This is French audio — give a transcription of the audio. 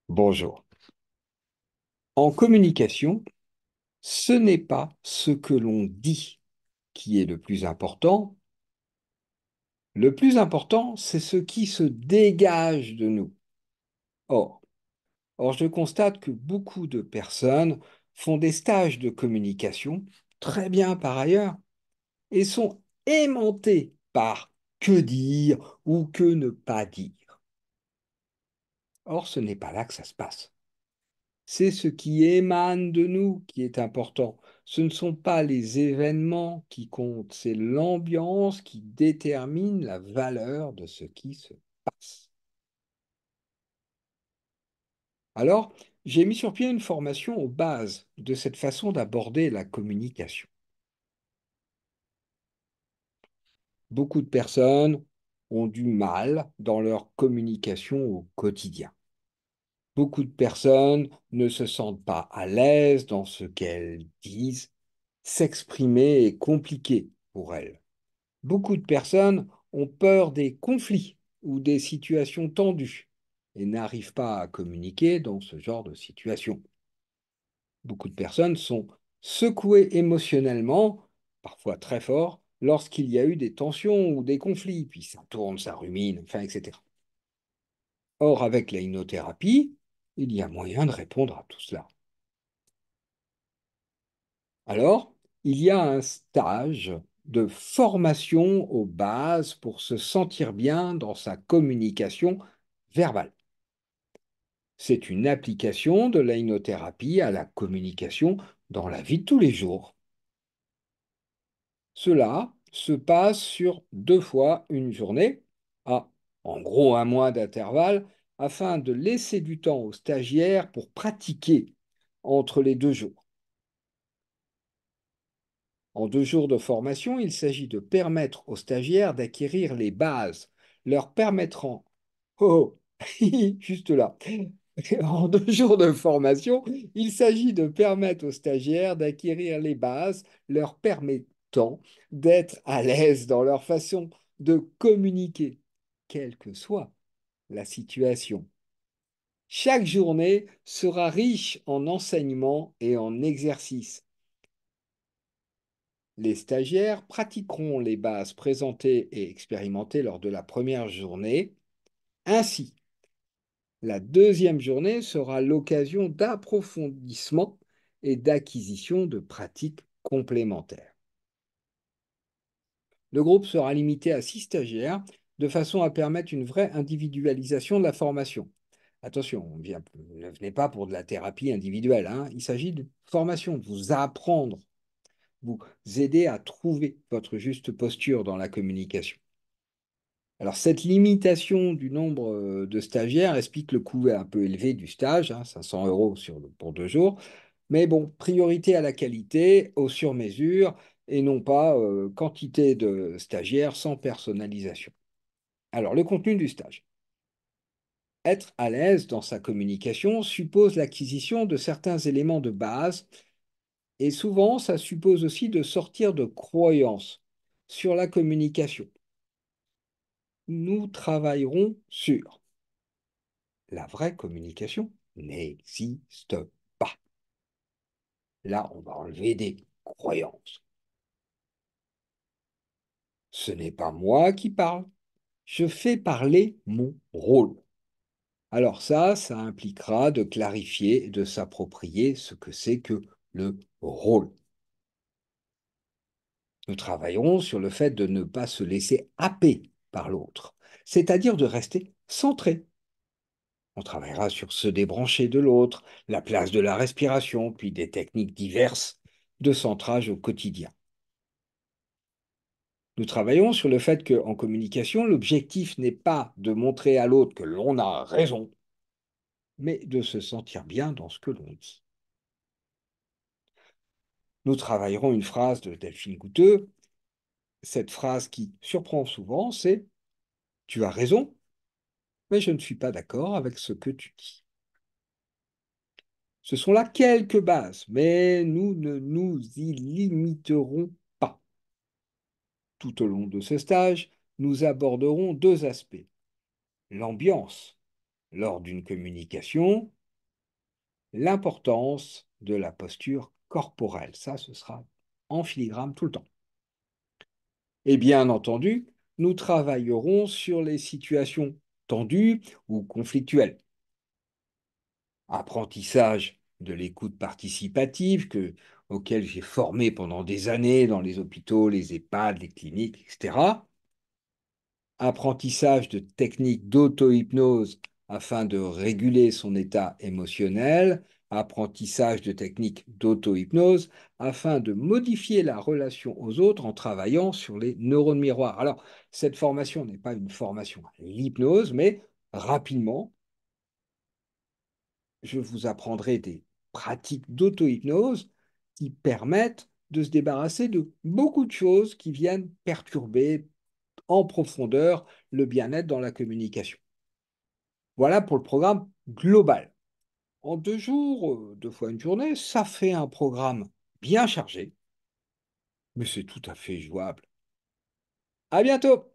Bonjour. En communication, ce n'est pas ce que l'on dit qui est le plus important. Le plus important, c'est ce qui se dégage de nous. Or, je constate que beaucoup de personnes font des stages de communication, très bien par ailleurs, et sont aimantées par que dire ou que ne pas dire. Or, ce n'est pas là que ça se passe. C'est ce qui émane de nous qui est important. Ce ne sont pas les événements qui comptent, c'est l'ambiance qui détermine la valeur de ce qui se passe. Alors, j'ai mis sur pied une formation aux bases de cette façon d'aborder la communication. Beaucoup de personnes ont du mal dans leur communication au quotidien. Beaucoup de personnes ne se sentent pas à l'aise dans ce qu'elles disent. S'exprimer est compliqué pour elles. Beaucoup de personnes ont peur des conflits ou des situations tendues et n'arrivent pas à communiquer dans ce genre de situation. Beaucoup de personnes sont secouées émotionnellement, parfois très fort, lorsqu'il y a eu des tensions ou des conflits, puis ça tourne, ça rumine, enfin, etc. Or, avec la hypnothérapie, il y a moyen de répondre à tout cela. Alors, il y a un stage de formation aux bases pour se sentir bien dans sa communication verbale. C'est une application de la hypnothérapie à la communication dans la vie de tous les jours. Cela se passe sur 2 fois une journée, à en gros un mois d'intervalle, afin de laisser du temps aux stagiaires pour pratiquer entre les 2 jours. En 2 jours de formation, il s'agit de permettre aux stagiaires d'acquérir les bases, leur permettront, oh, juste là, en 2 jours de formation, il s'agit de permettre aux stagiaires d'acquérir les bases, leur permettant d'être à l'aise dans leur façon de communiquer, quelle que soit la situation. Chaque journée sera riche en enseignements et en exercices. Les stagiaires pratiqueront les bases présentées et expérimentées lors de la première journée. Ainsi, la deuxième journée sera l'occasion d'approfondissement et d'acquisition de pratiques complémentaires. Le groupe sera limité à 6 stagiaires de façon à permettre une vraie individualisation de la formation. Attention, ne venez pas pour de la thérapie individuelle, hein. Il s'agit de formation, de vous apprendre, vous aider à trouver votre juste posture dans la communication. Alors, cette limitation du nombre de stagiaires explique le coût un peu élevé du stage, hein, 500 € pour 2 jours. Mais bon, priorité à la qualité, au sur-mesure, et non pas quantité de stagiaires sans personnalisation. Alors, le contenu du stage. Être à l'aise dans sa communication suppose l'acquisition de certains éléments de base, et souvent, ça suppose aussi de sortir de croyances sur la communication. Nous travaillerons sur la vraie communication n'existe pas. Là, on va enlever des croyances. Ce n'est pas moi qui parle, je fais parler mon rôle. Alors ça impliquera de clarifier et de s'approprier ce que c'est que le rôle. Nous travaillerons sur le fait de ne pas se laisser happer par l'autre, c'est-à-dire de rester centré. On travaillera sur se débrancher de l'autre, la place de la respiration, puis des techniques diverses de centrage au quotidien. Nous travaillons sur le fait qu'en communication, l'objectif n'est pas de montrer à l'autre que l'on a raison, mais de se sentir bien dans ce que l'on dit. Nous travaillerons une phrase de Delphine Gouteux. Cette phrase qui surprend souvent, c'est « Tu as raison, mais je ne suis pas d'accord avec ce que tu dis ». Ce sont là quelques bases, mais nous ne nous y limiterons pas. Tout au long de ce stage, nous aborderons 2 aspects. L'ambiance lors d'une communication l'importance de la posture corporelle. Ça, ce sera en filigrane tout le temps. Et bien entendu, nous travaillerons sur les situations tendues ou conflictuelles. Apprentissage de l'écoute participative auquel j'ai formé pendant des années dans les hôpitaux, les EHPAD, les cliniques, etc. Apprentissage de techniques d'auto-hypnose afin de réguler son état émotionnel, apprentissage de techniques d'auto-hypnose afin de modifier la relation aux autres en travaillant sur les neurones miroirs. Alors, cette formation n'est pas une formation à l'hypnose, mais rapidement, je vous apprendrai des pratiques d'auto-hypnose qui permettent de se débarrasser de beaucoup de choses qui viennent perturber en profondeur le bien-être dans la communication. Voilà pour le programme global. En 2 jours, 2 fois une journée, ça fait un programme bien chargé, mais c'est tout à fait jouable. À bientôt!